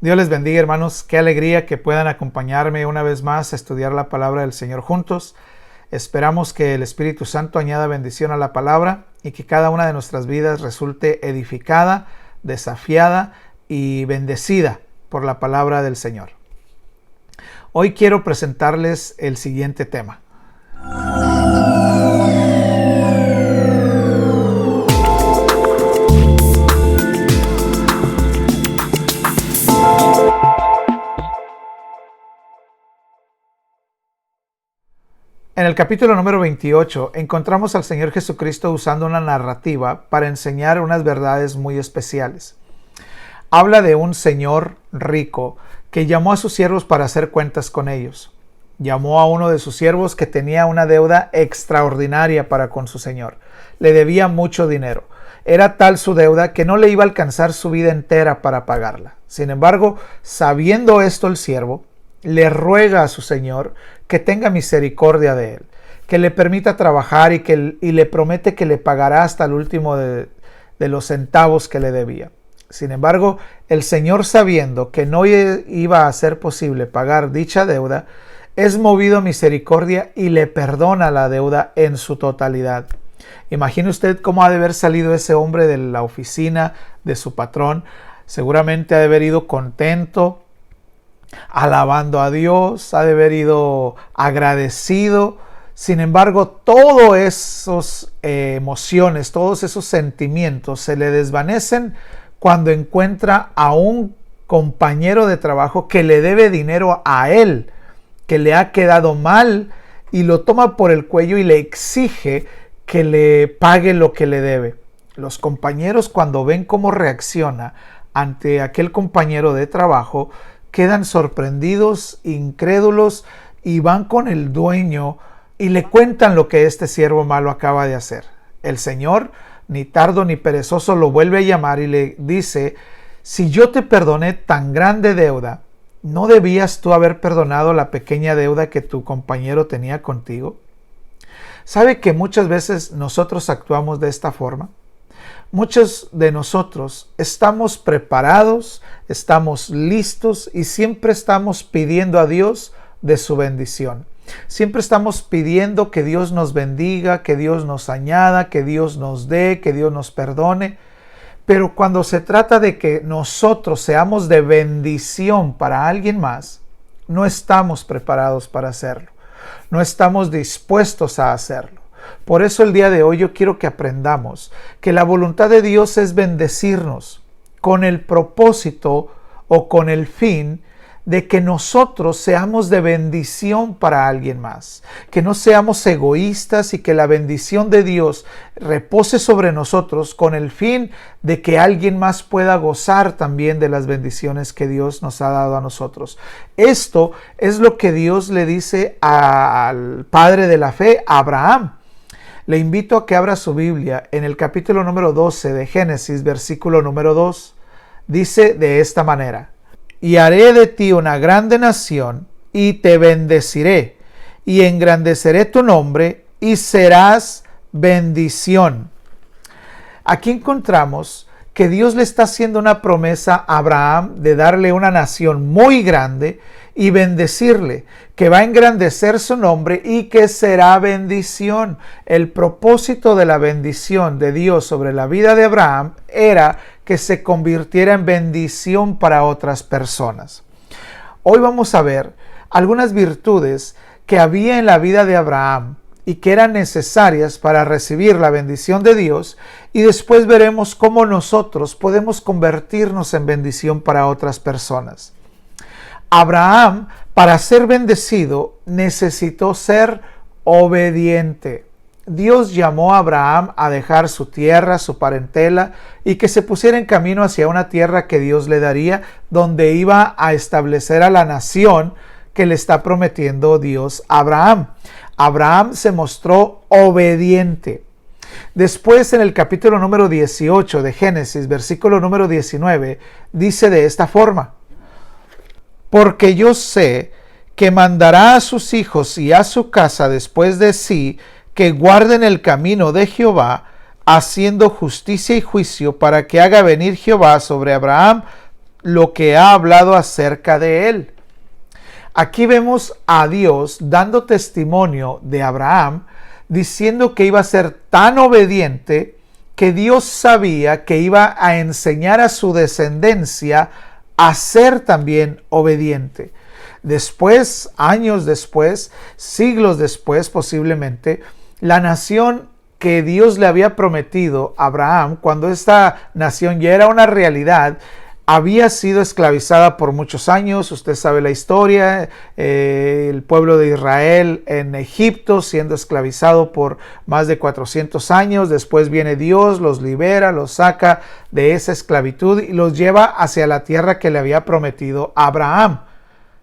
Dios les bendiga, hermanos. Qué alegría que puedan acompañarme una vez más a estudiar la palabra del Señor juntos. Esperamos que el Espíritu Santo añada bendición a la palabra y que cada una de nuestras vidas resulte edificada, desafiada y bendecida por la palabra del Señor. Hoy quiero presentarles el siguiente tema. En el capítulo número 28 encontramos al Señor Jesucristo usando una narrativa para enseñar unas verdades muy especiales. Habla de un señor rico que llamó a sus siervos para hacer cuentas con ellos. Llamó a uno de sus siervos que tenía una deuda extraordinaria para con su señor. Le debía mucho dinero. Era tal su deuda que no le iba a alcanzar su vida entera para pagarla. Sin embargo, sabiendo esto el siervo, le ruega a su señor que tenga misericordia de él, que le permita trabajar y le promete que le pagará hasta el último de los centavos que le debía. Sin embargo, el señor, sabiendo que no iba a ser posible pagar dicha deuda, es movido a misericordia y le perdona la deuda en su totalidad. Imagine usted cómo ha de haber salido ese hombre de la oficina de su patrón. Seguramente ha de haber ido contento, alabando a Dios, ha de haber ido agradecido. Sin embargo, todas esas emociones, todos esos sentimientos se le desvanecen cuando encuentra a un compañero de trabajo que le debe dinero a él, que le ha quedado mal, y lo toma por el cuello y le exige que le pague lo que le debe. Los compañeros, cuando ven cómo reacciona ante aquel compañero de trabajo, quedan sorprendidos, incrédulos, y van con el dueño y le cuentan lo que este siervo malo acaba de hacer. El Señor, ni tardo ni perezoso, lo vuelve a llamar y le dice: si yo te perdoné tan grande deuda, ¿no debías tú haber perdonado la pequeña deuda que tu compañero tenía contigo? ¿Sabe que muchas veces nosotros actuamos de esta forma? Muchos de nosotros estamos preparados, estamos listos y siempre estamos pidiendo a Dios de su bendición. Siempre estamos pidiendo que Dios nos bendiga, que Dios nos añada, que Dios nos dé, que Dios nos perdone. Pero cuando se trata de que nosotros seamos de bendición para alguien más, no estamos preparados para hacerlo. No estamos dispuestos a hacerlo. Por eso el día de hoy yo quiero que aprendamos que la voluntad de Dios es bendecirnos con el propósito o con el fin de que nosotros seamos de bendición para alguien más, que no seamos egoístas y que la bendición de Dios repose sobre nosotros con el fin de que alguien más pueda gozar también de las bendiciones que Dios nos ha dado a nosotros. Esto es lo que Dios le dice al padre de la fe, Abraham. Le invito a que abra su Biblia en el capítulo número 12 de Génesis, versículo número 2. Dice de esta manera: y haré de ti una grande nación, y te bendeciré, y engrandeceré tu nombre, y serás bendición. Aquí encontramos que Dios le está haciendo una promesa a Abraham de darle una nación muy grande y bendecirle, que va a engrandecer su nombre y que será bendición. El propósito de la bendición de Dios sobre la vida de Abraham era que se convirtiera en bendición para otras personas. Hoy vamos a ver algunas virtudes que había en la vida de Abraham y que eran necesarias para recibir la bendición de Dios, y después veremos cómo nosotros podemos convertirnos en bendición para otras personas. Abraham, para ser bendecido, necesitó ser obediente. Dios llamó a Abraham a dejar su tierra, su parentela, y que se pusiera en camino hacia una tierra que Dios le daría, donde iba a establecer a la nación que le está prometiendo Dios a Abraham. Abraham se mostró obediente. Después, en el capítulo número 18 de Génesis, versículo número 19, dice de esta forma: porque yo sé que mandará a sus hijos y a su casa después de sí, que guarden el camino de Jehová, haciendo justicia y juicio, para que haga venir Jehová sobre Abraham lo que ha hablado acerca de él. Aquí vemos a Dios dando testimonio de Abraham, diciendo que iba a ser tan obediente que Dios sabía que iba a enseñar a su descendencia a ser también obediente. Después, años después, siglos después posiblemente, la nación que Dios le había prometido a Abraham, cuando esta nación ya era una realidad, había sido esclavizada por muchos años. Usted sabe la historia, el pueblo de Israel en Egipto siendo esclavizado por más de 400 años. Después viene Dios, los libera, los saca de esa esclavitud y los lleva hacia la tierra que le había prometido a Abraham.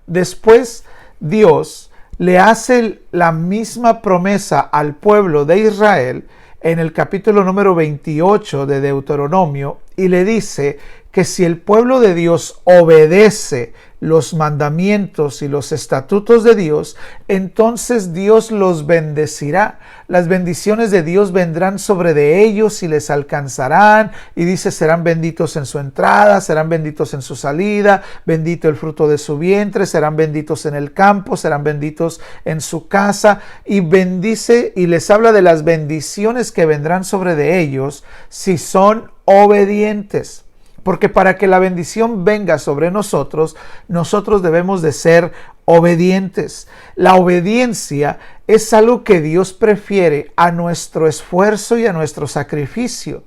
Después Dios le hace la misma promesa al pueblo de Israel en el capítulo número 28 de Deuteronomio y le dice que si el pueblo de Dios obedece los mandamientos y los estatutos de Dios, entonces Dios los bendecirá. Las bendiciones de Dios vendrán sobre de ellos y les alcanzarán. Y dice, serán benditos en su entrada, serán benditos en su salida, bendito el fruto de su vientre, serán benditos en el campo, serán benditos en su casa. Y bendice y les habla de las bendiciones que vendrán sobre de ellos si son obedientes. Porque para que la bendición venga sobre nosotros, nosotros debemos de ser obedientes. La obediencia es algo que Dios prefiere a nuestro esfuerzo y a nuestro sacrificio.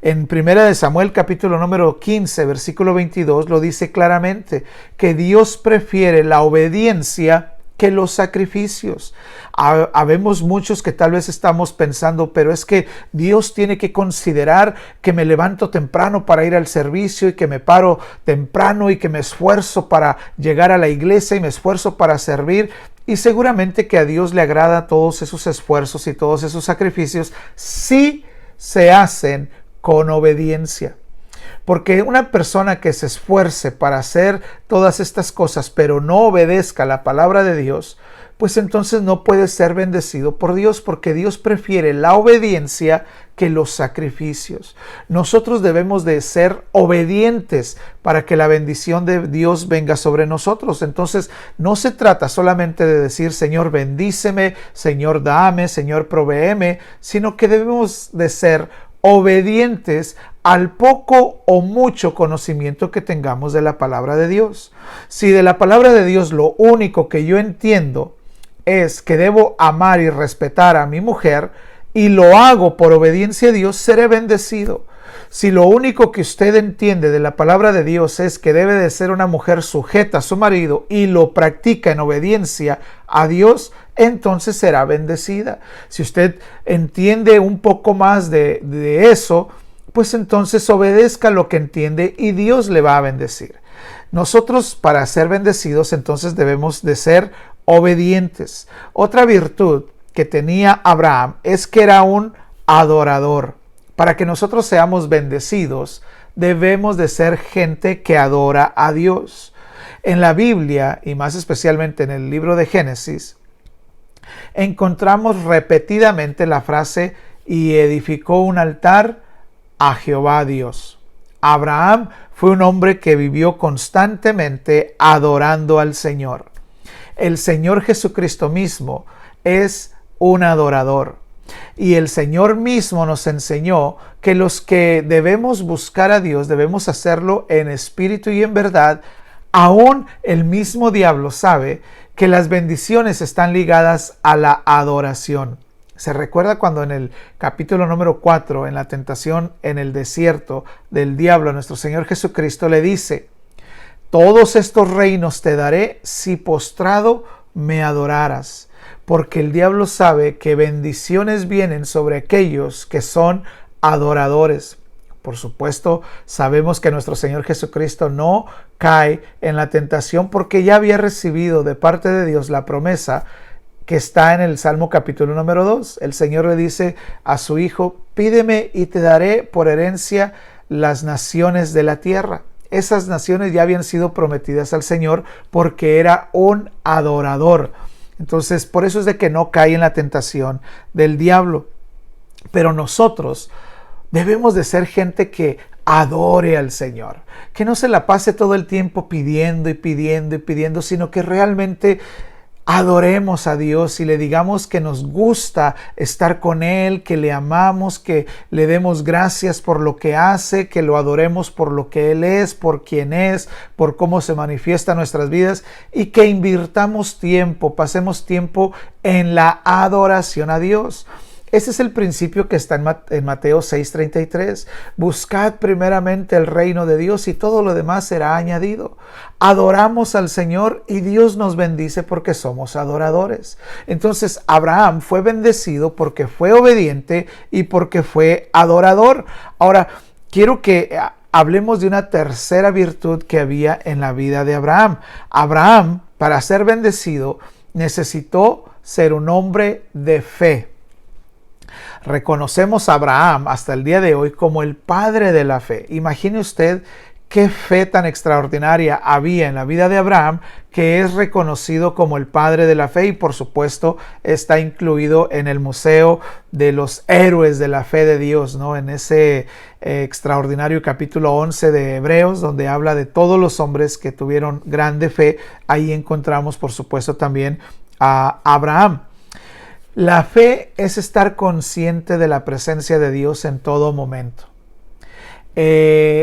En 1 Samuel capítulo número 15, versículo 22, lo dice claramente, que Dios prefiere la obediencia que los sacrificios. Habemos muchos que tal vez estamos pensando, pero es que Dios tiene que considerar que me levanto temprano para ir al servicio y que me paro temprano y que me esfuerzo para llegar a la iglesia y me esfuerzo para servir. Y seguramente que a Dios le agrada todos esos esfuerzos y todos esos sacrificios si se hacen con obediencia. Porque una persona que se esfuerce para hacer todas estas cosas, pero no obedezca la palabra de Dios, pues entonces no puede ser bendecido por Dios, porque Dios prefiere la obediencia que los sacrificios. Nosotros debemos de ser obedientes para que la bendición de Dios venga sobre nosotros. Entonces no se trata solamente de decir, Señor, bendíceme, Señor, dame, Señor, provéeme, sino que debemos de ser obedientes al poco o mucho conocimiento que tengamos de la palabra de Dios. Si de la palabra de Dios lo único que yo entiendo es que debo amar y respetar a mi mujer y lo hago por obediencia a Dios, seré bendecido. Si lo único que usted entiende de la palabra de Dios es que debe de ser una mujer sujeta a su marido y lo practica en obediencia a Dios, entonces será bendecida. Si usted entiende un poco más de eso, pues entonces obedezca lo que entiende y Dios le va a bendecir. Nosotros, para ser bendecidos, entonces debemos de ser obedientes. Otra virtud que tenía Abraham es que era un adorador. Para que nosotros seamos bendecidos, debemos de ser gente que adora a Dios. En la Biblia, y más especialmente en el libro de Génesis, encontramos repetidamente la frase, y edificó un altar a Jehová Dios. Abraham fue un hombre que vivió constantemente adorando al Señor. El Señor Jesucristo mismo es un adorador. Y el Señor mismo nos enseñó que los que debemos buscar a Dios debemos hacerlo en espíritu y en verdad. Aún el mismo diablo sabe que las bendiciones están ligadas a la adoración. Se recuerda cuando en el capítulo número 4, en la tentación en el desierto del diablo, nuestro Señor Jesucristo le dice: todos estos reinos te daré si postrado me adoraras. Porque el diablo sabe que bendiciones vienen sobre aquellos que son adoradores. Por supuesto, sabemos que nuestro Señor Jesucristo no cae en la tentación porque ya había recibido de parte de Dios la promesa que está en el Salmo capítulo número 2. El Señor le dice a su Hijo: pídeme y te daré por herencia las naciones de la tierra. Esas naciones ya habían sido prometidas al Señor porque era un adorador. Entonces, por eso es de que no cae en la tentación del diablo. Pero nosotros debemos de ser gente que adore al Señor. Que no se la pase todo el tiempo pidiendo y pidiendo y pidiendo, sino que realmente adoremos a Dios y le digamos que nos gusta estar con Él, que le amamos, que le demos gracias por lo que hace, que lo adoremos por lo que Él es, por quién es, por cómo se manifiesta en nuestras vidas y que invirtamos tiempo, pasemos tiempo en la adoración a Dios. Ese es el principio que está en Mateo 6:33. Buscad primeramente el reino de Dios y todo lo demás será añadido. Adoramos al Señor y Dios nos bendice porque somos adoradores. Entonces Abraham fue bendecido porque fue obediente y porque fue adorador. Ahora, quiero que hablemos de una tercera virtud que había en la vida de Abraham. Abraham, para ser bendecido, necesitó ser un hombre de fe. Reconocemos a Abraham hasta el día de hoy como el padre de la fe. Imagine usted qué fe tan extraordinaria había en la vida de Abraham, que es reconocido como el padre de la fe y por supuesto está incluido en el Museo de los Héroes de la Fe de Dios, ¿no? En ese extraordinario capítulo 11 de Hebreos, donde habla de todos los hombres que tuvieron grande fe. Ahí encontramos por supuesto también a Abraham. La fe es estar consciente de la presencia de Dios en todo momento.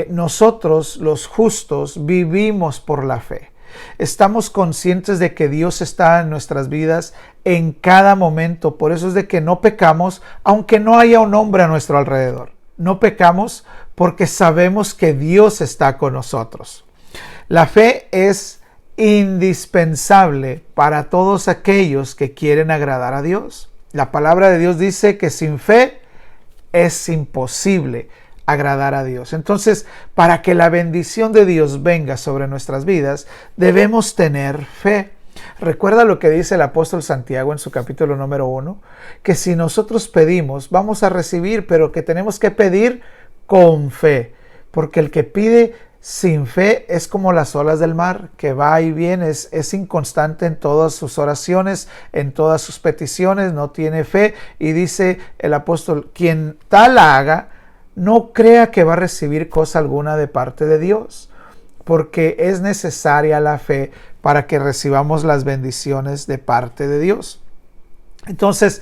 Nosotros, los justos, vivimos por la fe. Estamos conscientes de que Dios está en nuestras vidas en cada momento. Por eso es de que no pecamos, aunque no haya un hombre a nuestro alrededor. No pecamos porque sabemos que Dios está con nosotros. La fe es indispensable para todos aquellos que quieren agradar a Dios. La palabra de Dios dice que sin fe es imposible agradar a Dios. Entonces, para que la bendición de Dios venga sobre nuestras vidas, debemos tener fe. Recuerda lo que dice el apóstol Santiago en su capítulo número 1, que si nosotros pedimos, vamos a recibir, pero que tenemos que pedir con fe, porque el que pide sin fe es como las olas del mar, que va y viene, es inconstante en todas sus oraciones, en todas sus peticiones, no tiene fe. Y dice el apóstol, quien tal haga, no crea que va a recibir cosa alguna de parte de Dios, porque es necesaria la fe para que recibamos las bendiciones de parte de Dios. Entonces,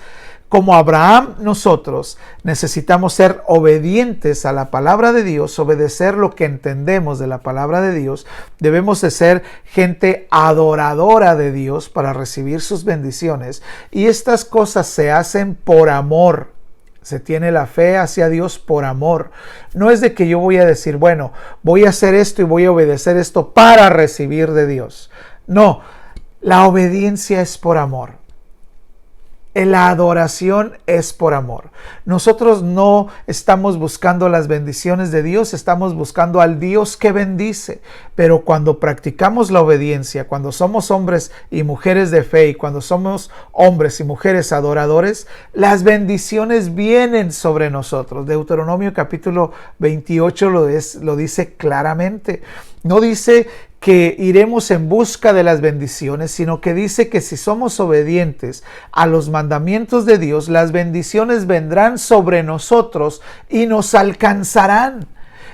como Abraham, nosotros necesitamos ser obedientes a la palabra de Dios, obedecer lo que entendemos de la palabra de Dios. Debemos de ser gente adoradora de Dios para recibir sus bendiciones. Y estas cosas se hacen por amor. Se tiene la fe hacia Dios por amor. No es de que yo voy a decir, bueno, voy a hacer esto y voy a obedecer esto para recibir de Dios. No, la obediencia es por amor. La adoración es por amor. Nosotros no estamos buscando las bendiciones de Dios, estamos buscando al Dios que bendice. Pero cuando practicamos la obediencia, cuando somos hombres y mujeres de fe y cuando somos hombres y mujeres adoradores, las bendiciones vienen sobre nosotros. Deuteronomio capítulo 28 lo dice claramente. No dice que iremos en busca de las bendiciones, sino que dice que si somos obedientes a los mandamientos de Dios, las bendiciones vendrán sobre nosotros y nos alcanzarán.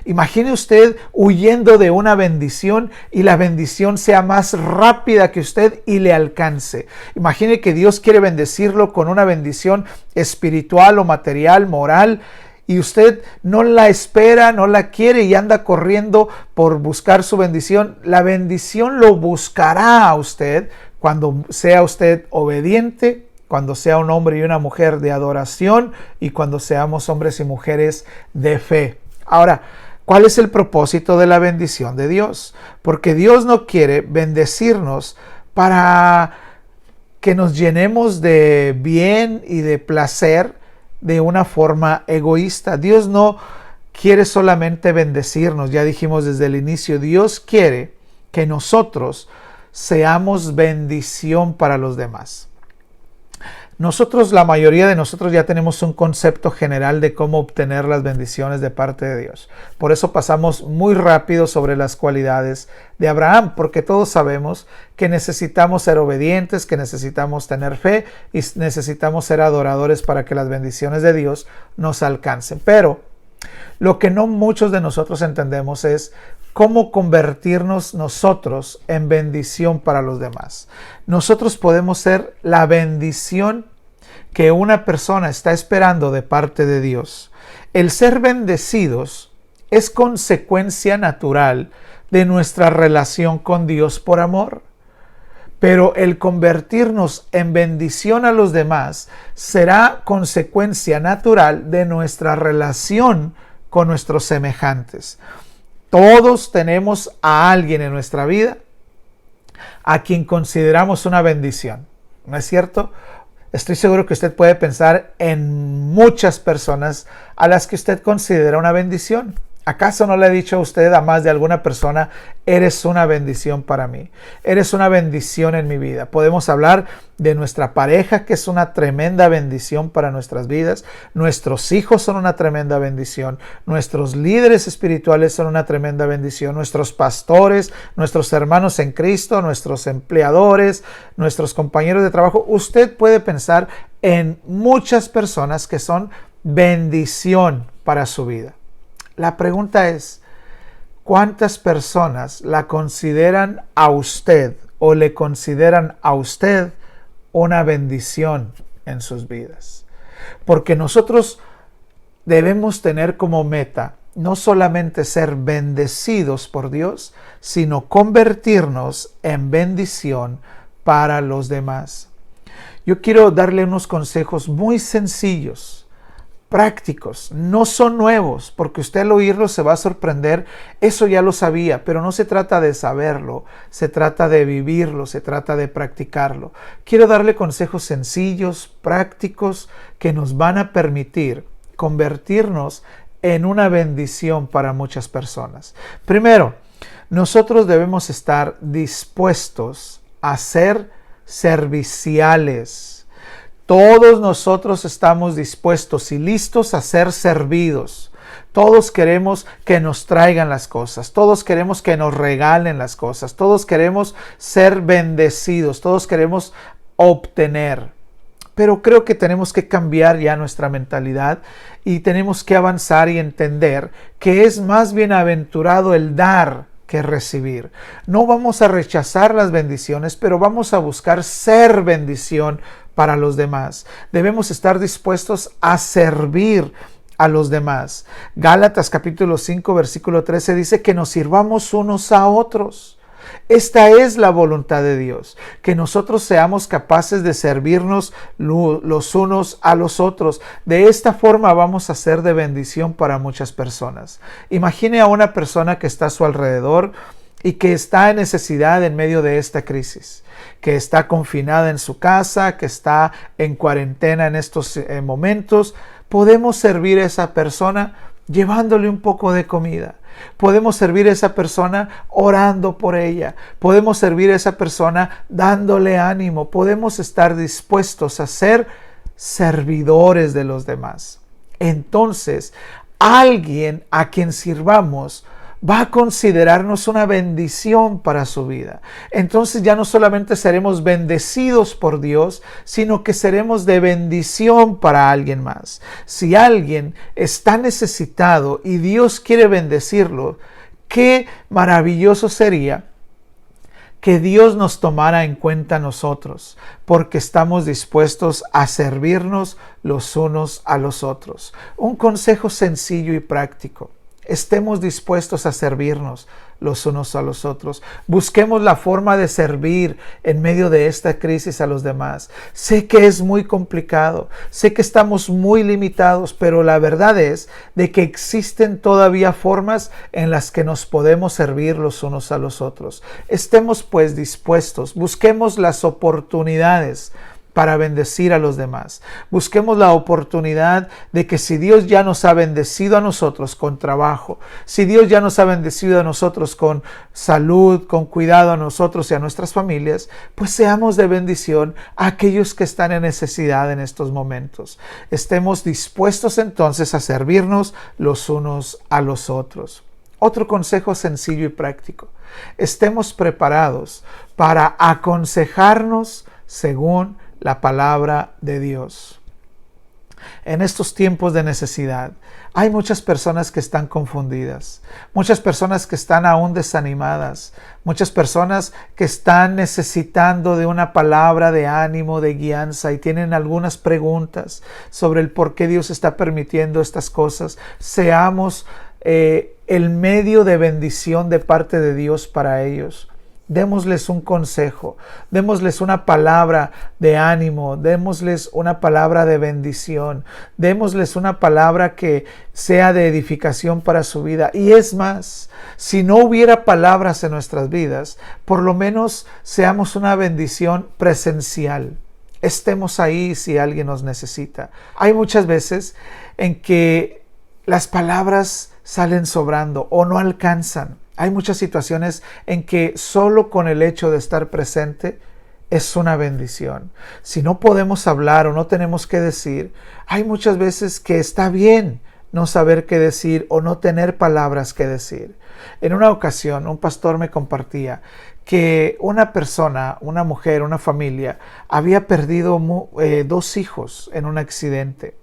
Imagine usted huyendo de una bendición y la bendición sea más rápida que usted y le alcance. Imagine que Dios quiere bendecirlo con una bendición espiritual o material, moral, y usted no la espera, no la quiere y anda corriendo por buscar su bendición. La bendición lo buscará a usted cuando sea usted obediente, cuando sea un hombre y una mujer de adoración y cuando seamos hombres y mujeres de fe. Ahora, ¿cuál es el propósito de la bendición de Dios? Porque Dios no quiere bendecirnos para que nos llenemos de bien y de placer de una forma egoísta. Dios no quiere solamente bendecirnos, ya dijimos desde el inicio, Dios quiere que nosotros seamos bendición para los demás. Nosotros, la mayoría de nosotros ya tenemos un concepto general de cómo obtener las bendiciones de parte de Dios. Por eso pasamos muy rápido sobre las cualidades de Abraham, porque todos sabemos que necesitamos ser obedientes, que necesitamos tener fe y necesitamos ser adoradores para que las bendiciones de Dios nos alcancen. Pero Lo que no muchos de nosotros entendemos es cómo convertirnos nosotros en bendición para los demás. Nosotros podemos ser la bendición que una persona está esperando de parte de Dios. El ser bendecidos es consecuencia natural de nuestra relación con Dios por amor. Pero el convertirnos en bendición a los demás será consecuencia natural de nuestra relación con nuestros semejantes. Todos tenemos a alguien en nuestra vida a quien consideramos una bendición, ¿no es cierto? Estoy seguro que usted puede pensar en muchas personas a las que usted considera una bendición. ¿Acaso no le he dicho a usted, a más de alguna persona, eres una bendición para mí? Eres una bendición en mi vida. Podemos hablar de nuestra pareja, que es una tremenda bendición para nuestras vidas. Nuestros hijos son una tremenda bendición. Nuestros líderes espirituales son una tremenda bendición. Nuestros pastores, nuestros hermanos en Cristo, nuestros empleadores, nuestros compañeros de trabajo. Usted puede pensar en muchas personas que son bendición para su vida. La pregunta es, ¿cuántas personas la consideran a usted o le consideran a usted una bendición en sus vidas? Porque nosotros debemos tener como meta no solamente ser bendecidos por Dios, sino convertirnos en bendición para los demás. Yo quiero darle unos consejos muy sencillos, prácticos, no son nuevos, porque usted al oírlos se va a sorprender. Eso ya lo sabía, pero no se trata de saberlo, se trata de vivirlo, se trata de practicarlo. Quiero darle consejos sencillos, prácticos, que nos van a permitir convertirnos en una bendición para muchas personas. Primero, nosotros debemos estar dispuestos a ser serviciales. Todos nosotros estamos dispuestos y listos a ser servidos. Todos queremos que nos traigan las cosas. Todos queremos que nos regalen las cosas. Todos queremos ser bendecidos. Todos queremos obtener. Pero creo que tenemos que cambiar ya nuestra mentalidad y tenemos que avanzar y entender que es más bienaventurado el dar que recibir. No vamos a rechazar las bendiciones, pero vamos a buscar ser bendición para los demás. Debemos estar dispuestos a servir a los demás. Gálatas capítulo 5 versículo 13 dice que nos sirvamos unos a otros. Esta es la voluntad de Dios, que nosotros seamos capaces de servirnos los unos a los otros. De esta forma vamos a ser de bendición para muchas personas. Imagine a una persona que está a su alrededor y que está en necesidad en medio de esta crisis, que está confinada en su casa, que está en cuarentena en estos momentos. Podemos servir a esa persona llevándole un poco de comida. Podemos servir a esa persona orando por ella. Podemos servir a esa persona dándole ánimo. Podemos estar dispuestos a ser servidores de los demás. Entonces, alguien a quien sirvamos va a considerarnos una bendición para su vida. Entonces ya no solamente seremos bendecidos por Dios, sino que seremos de bendición para alguien más. Si alguien está necesitado y Dios quiere bendecirlo, qué maravilloso sería que Dios nos tomara en cuenta a nosotros, porque estamos dispuestos a servirnos los unos a los otros. Un consejo sencillo y práctico. Estemos dispuestos a servirnos los unos a los otros. Busquemos la forma de servir en medio de esta crisis a los demás. Sé que es muy complicado, sé que estamos muy limitados, pero la verdad es de que existen todavía formas en las que nos podemos servir los unos a los otros. Estemos pues dispuestos, busquemos las oportunidades para bendecir a los demás. Busquemos la oportunidad de que si Dios ya nos ha bendecido a nosotros con trabajo, si Dios ya nos ha bendecido a nosotros con salud, con cuidado a nosotros y a nuestras familias, pues seamos de bendición a aquellos que están en necesidad en estos momentos. Estemos dispuestos entonces a servirnos los unos a los otros. Otro consejo sencillo y práctico. Estemos preparados para aconsejarnos según la palabra de Dios. En estos tiempos de necesidad, hay muchas personas que están confundidas, muchas personas que están aún desanimadas, muchas personas que están necesitando de una palabra de ánimo, de guianza, y tienen algunas preguntas sobre el por qué Dios está permitiendo estas cosas. Seamos el medio de bendición de parte de Dios para ellos. Démosles un consejo, démosles una palabra de ánimo, démosles una palabra de bendición, démosles una palabra que sea de edificación para su vida. Y es más, si no hubiera palabras en nuestras vidas, por lo menos seamos una bendición presencial. Estemos ahí si alguien nos necesita. Hay muchas veces en que las palabras salen sobrando o no alcanzan. Hay muchas situaciones en que solo con el hecho de estar presente es una bendición. Si no podemos hablar o no tenemos qué decir, hay muchas veces que está bien no saber qué decir o no tener palabras que decir. En una ocasión, un pastor me compartía que una persona, una mujer, una familia, había perdido 2 hijos en un accidente.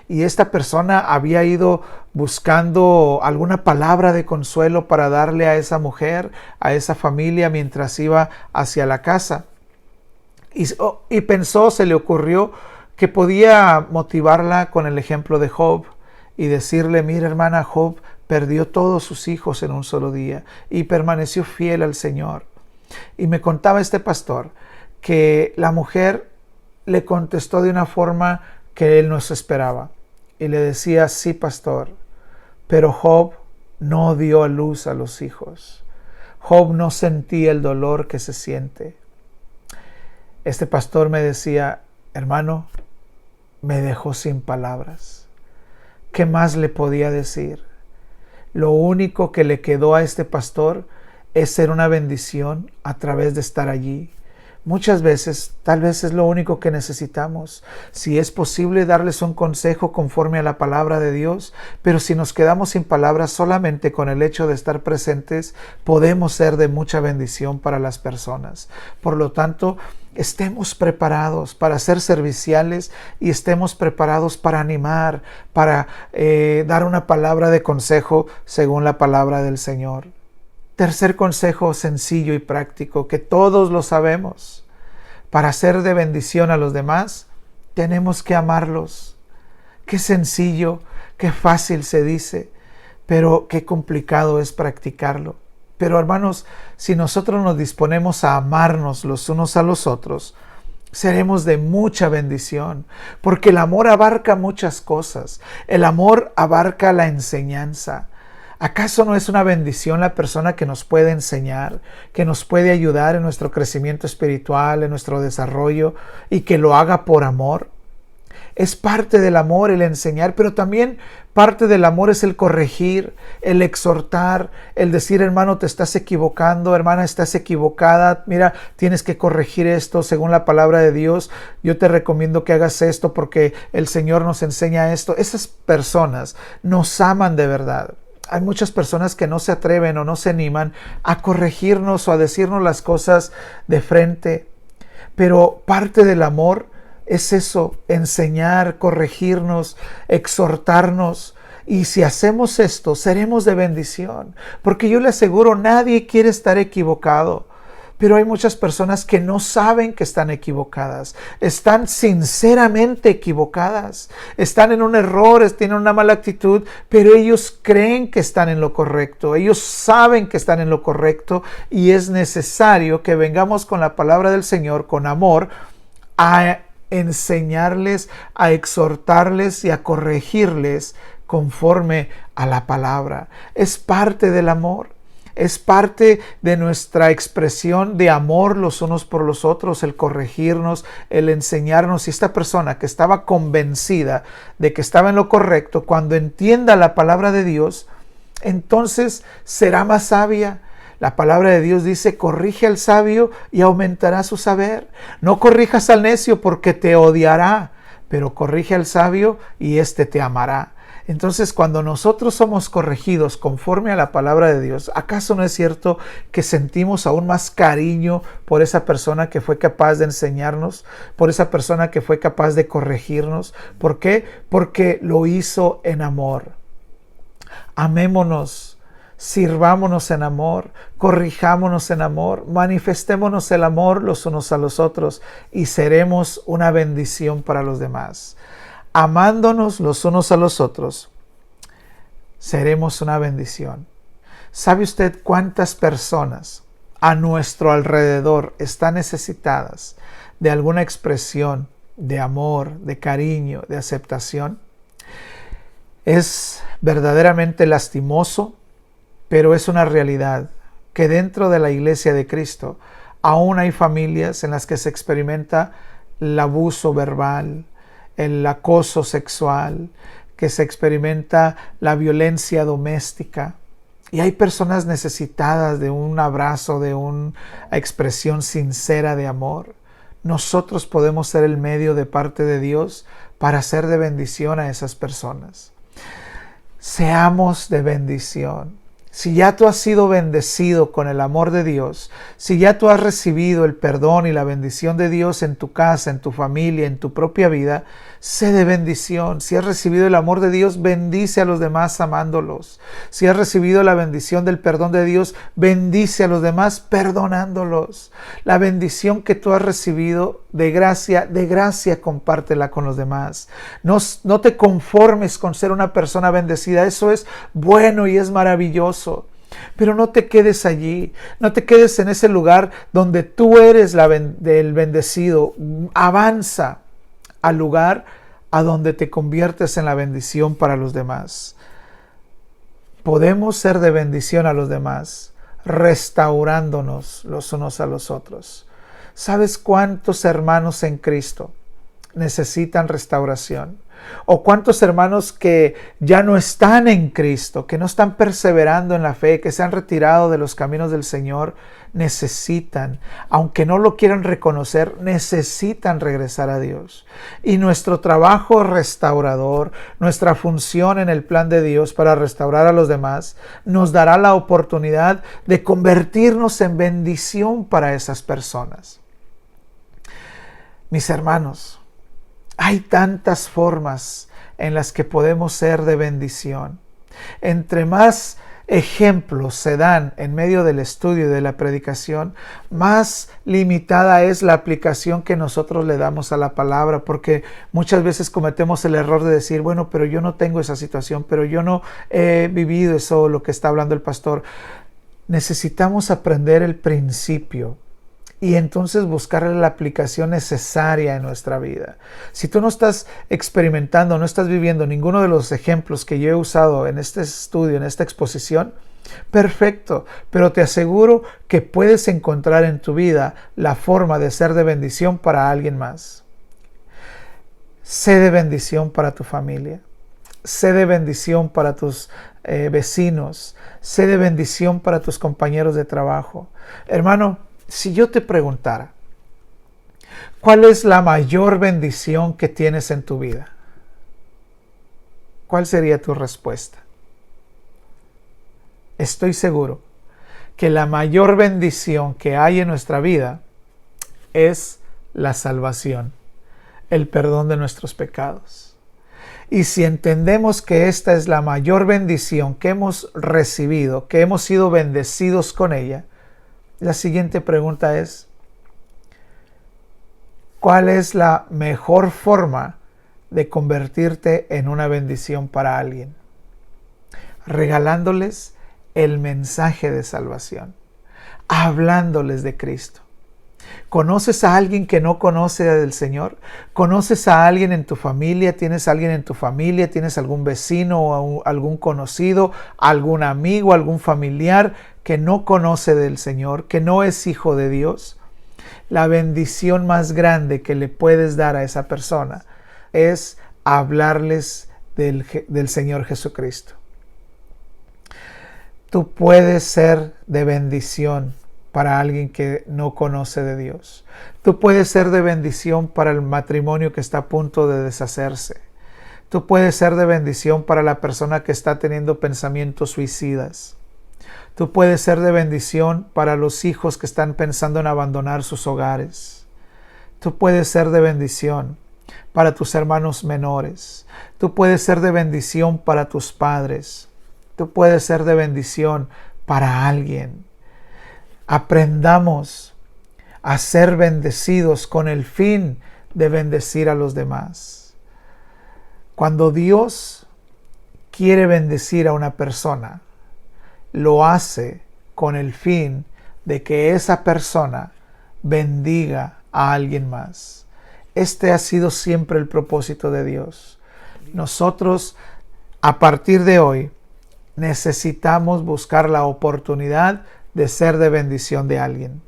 Y esta persona había ido buscando alguna palabra de consuelo para darle a esa mujer, a esa familia, mientras iba hacia la casa. Y pensó, se le ocurrió que podía motivarla con el ejemplo de Job y decirle: mira, hermana, Job perdió todos sus hijos en un solo día y permaneció fiel al Señor. Y me contaba este pastor que la mujer le contestó de una forma que él no se esperaba. Y le decía: sí, pastor, pero Job no dio a luz a los hijos. Job no sentía el dolor que se siente. Este pastor me decía: hermano, me dejó sin palabras. ¿Qué más le podía decir? Lo único que le quedó a este pastor es ser una bendición a través de estar allí. Muchas veces, tal vez es lo único que necesitamos. Si es posible, darles un consejo conforme a la palabra de Dios, pero si nos quedamos sin palabras, solamente con el hecho de estar presentes, podemos ser de mucha bendición para las personas. Por lo tanto, estemos preparados para ser serviciales y estemos preparados para animar, para dar una palabra de consejo según la palabra del Señor. Tercer consejo sencillo y práctico, que todos lo sabemos. Para ser de bendición a los demás, tenemos que amarlos. Qué sencillo, qué fácil se dice, pero qué complicado es practicarlo. Pero hermanos, si nosotros nos disponemos a amarnos los unos a los otros, seremos de mucha bendición, porque el amor abarca muchas cosas. El amor abarca la enseñanza. ¿Acaso no es una bendición la persona que nos puede enseñar, que nos puede ayudar en nuestro crecimiento espiritual, en nuestro desarrollo, y que lo haga por amor? Es parte del amor el enseñar, pero también parte del amor es el corregir, el exhortar, el decir: hermano, te estás equivocando, hermana, estás equivocada, mira, tienes que corregir esto según la palabra de Dios, yo te recomiendo que hagas esto porque el Señor nos enseña esto. Esas personas nos aman de verdad. Hay muchas personas que no se atreven o no se animan a corregirnos o a decirnos las cosas de frente. Pero parte del amor es eso: enseñar, corregirnos, exhortarnos. Y si hacemos esto, seremos de bendición. Porque yo le aseguro, nadie quiere estar equivocado. Pero hay muchas personas que no saben que están equivocadas. Están sinceramente equivocadas. Están en un error, tienen una mala actitud, pero ellos creen que están en lo correcto. Ellos saben que están en lo correcto y es necesario que vengamos con la palabra del Señor, con amor, a enseñarles, a exhortarles y a corregirles conforme a la palabra. Es parte del amor. Es parte de nuestra expresión de amor los unos por los otros, el corregirnos, el enseñarnos. Y esta persona que estaba convencida de que estaba en lo correcto, cuando entienda la palabra de Dios, entonces será más sabia. La palabra de Dios dice: corrige al sabio y aumentará su saber. No corrijas al necio porque te odiará, pero corrige al sabio y éste te amará. Entonces, cuando nosotros somos corregidos conforme a la palabra de Dios, ¿acaso no es cierto que sentimos aún más cariño por esa persona que fue capaz de enseñarnos, por esa persona que fue capaz de corregirnos? ¿Por qué? Porque lo hizo en amor. Amémonos, sirvámonos en amor, corrijámonos en amor, manifestémonos el amor los unos a los otros y seremos una bendición para los demás. Amándonos los unos a los otros, seremos una bendición. ¿Sabe usted cuántas personas a nuestro alrededor están necesitadas de alguna expresión de amor, de cariño, de aceptación? Es verdaderamente lastimoso, pero es una realidad que dentro de la Iglesia de Cristo aún hay familias en las que se experimenta el abuso verbal, el acoso sexual, que se experimenta la violencia doméstica. Y hay personas necesitadas de un abrazo, de una expresión sincera de amor. Nosotros podemos ser el medio de parte de Dios para ser de bendición a esas personas. Seamos de bendición. Si ya tú has sido bendecido con el amor de Dios, si ya tú has recibido el perdón y la bendición de Dios en tu casa, en tu familia, en tu propia vida, sé de bendición. Si has recibido el amor de Dios, bendice a los demás amándolos. Si has recibido la bendición del perdón de Dios, bendice a los demás perdonándolos. La bendición que tú has recibido de gracia compártela con los demás. No te conformes con ser una persona bendecida. Eso es bueno y es maravilloso. Pero no te quedes allí, no te quedes en ese lugar donde tú eres el bendecido. Avanza al lugar a donde te conviertes en la bendición para los demás. Podemos ser de bendición a los demás, restaurándonos los unos a los otros. ¿Sabes cuántos hermanos en Cristo necesitan restauración? ¿O cuántos hermanos que ya no están en Cristo, que no están perseverando en la fe, que se han retirado de los caminos del Señor, necesitan, aunque no lo quieran reconocer, necesitan regresar a Dios? Y nuestro trabajo restaurador, nuestra función en el plan de Dios para restaurar a los demás, nos dará la oportunidad de convertirnos en bendición para esas personas. Mis hermanos, hay tantas formas en las que podemos ser de bendición. Entre más ejemplos se dan en medio del estudio y de la predicación, más limitada es la aplicación que nosotros le damos a la palabra, porque muchas veces cometemos el error de decir, bueno, pero yo no tengo esa situación, pero yo no he vivido eso, lo que está hablando el pastor. Necesitamos aprender el principio y entonces buscarle la aplicación necesaria en nuestra vida. Si tú no estás experimentando, no estás viviendo ninguno de los ejemplos que yo he usado en este estudio, en esta exposición, perfecto, pero te aseguro que puedes encontrar en tu vida la forma de ser de bendición para alguien más. Sé de bendición para tu familia. Sé de bendición para tus vecinos. Sé de bendición para tus compañeros de trabajo. Hermano, si yo te preguntara, ¿cuál es la mayor bendición que tienes en tu vida? ¿Cuál sería tu respuesta? Estoy seguro que la mayor bendición que hay en nuestra vida es la salvación, el perdón de nuestros pecados. Y si entendemos que esta es la mayor bendición que hemos recibido, que hemos sido bendecidos con ella, la siguiente pregunta es, ¿cuál es la mejor forma de convertirte en una bendición para alguien? Regalándoles el mensaje de salvación, hablándoles de Cristo. ¿Conoces a alguien que no conoce del Señor? ¿Conoces a alguien en tu familia? ¿Tienes a alguien en tu familia? ¿Tienes algún vecino o algún conocido, algún amigo, algún familiar que no conoce del Señor, que no es hijo de Dios? La bendición más grande que le puedes dar a esa persona es hablarles del Señor Jesucristo. Tú puedes ser de bendición para alguien que no conoce de Dios. Tú puedes ser de bendición para el matrimonio que está a punto de deshacerse. Tú puedes ser de bendición para la persona que está teniendo pensamientos suicidas. Tú puedes ser de bendición para los hijos que están pensando en abandonar sus hogares. Tú puedes ser de bendición para tus hermanos menores. Tú puedes ser de bendición para tus padres. Tú puedes ser de bendición para alguien. Aprendamos a ser bendecidos con el fin de bendecir a los demás. Cuando Dios quiere bendecir a una persona, lo hace con el fin de que esa persona bendiga a alguien más. Este ha sido siempre el propósito de Dios. Nosotros, a partir de hoy, necesitamos buscar la oportunidad de ser de bendición de alguien.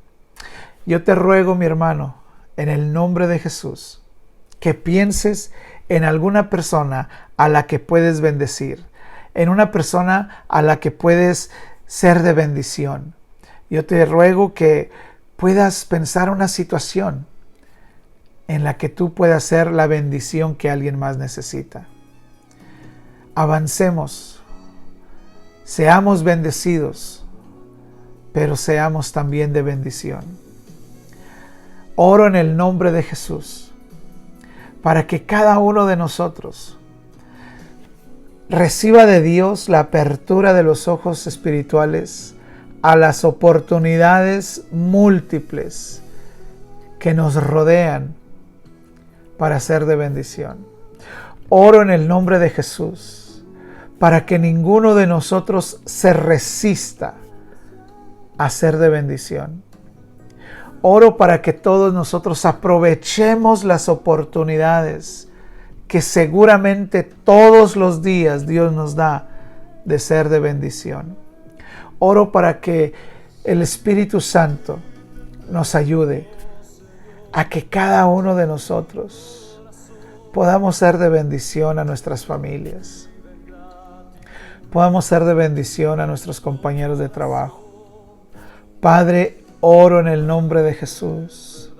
Yo te ruego, mi hermano, en el nombre de Jesús, que pienses en alguna persona a la que puedes bendecir, en una persona a la que puedes ser de bendición. Yo te ruego que puedas pensar una situación en la que tú puedas ser la bendición que alguien más necesita. Avancemos, seamos bendecidos, pero seamos también de bendición. Oro en el nombre de Jesús para que cada uno de nosotros reciba de Dios la apertura de los ojos espirituales a las oportunidades múltiples que nos rodean para ser de bendición. Oro en el nombre de Jesús para que ninguno de nosotros se resista a ser de bendición. Oro para que todos nosotros aprovechemos las oportunidades que seguramente todos los días Dios nos da de ser de bendición. Oro para que el Espíritu Santo nos ayude a que cada uno de nosotros podamos ser de bendición a nuestras familias, podamos ser de bendición a nuestros compañeros de trabajo. Padre, oro en el nombre de Jesús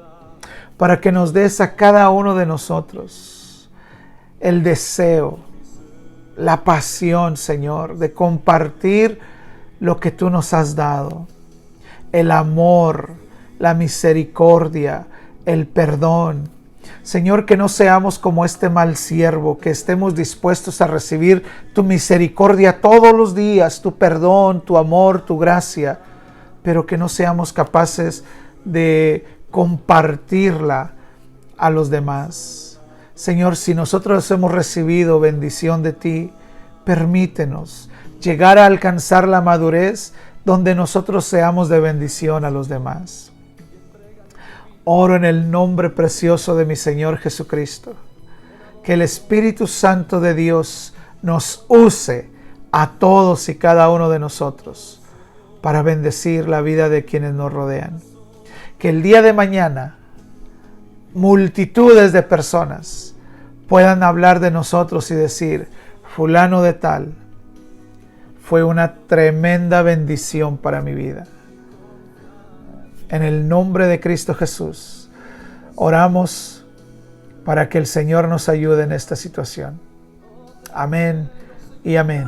para que nos des a cada uno de nosotros el deseo, la pasión, Señor, de compartir lo que tú nos has dado, el amor, la misericordia, el perdón. Señor, que no seamos como este mal siervo, que estemos dispuestos a recibir tu misericordia todos los días, tu perdón, tu amor, tu gracia, pero que no seamos capaces de compartirla a los demás. Señor, si nosotros hemos recibido bendición de ti, permítenos llegar a alcanzar la madurez donde nosotros seamos de bendición a los demás. Oro en el nombre precioso de mi Señor Jesucristo, que el Espíritu Santo de Dios nos use a todos y cada uno de nosotros para bendecir la vida de quienes nos rodean. Que el día de mañana multitudes de personas puedan hablar de nosotros y decir: fulano de tal fue una tremenda bendición para mi vida. En el nombre de Cristo Jesús, oramos para que el Señor nos ayude en esta situación. Amén y amén.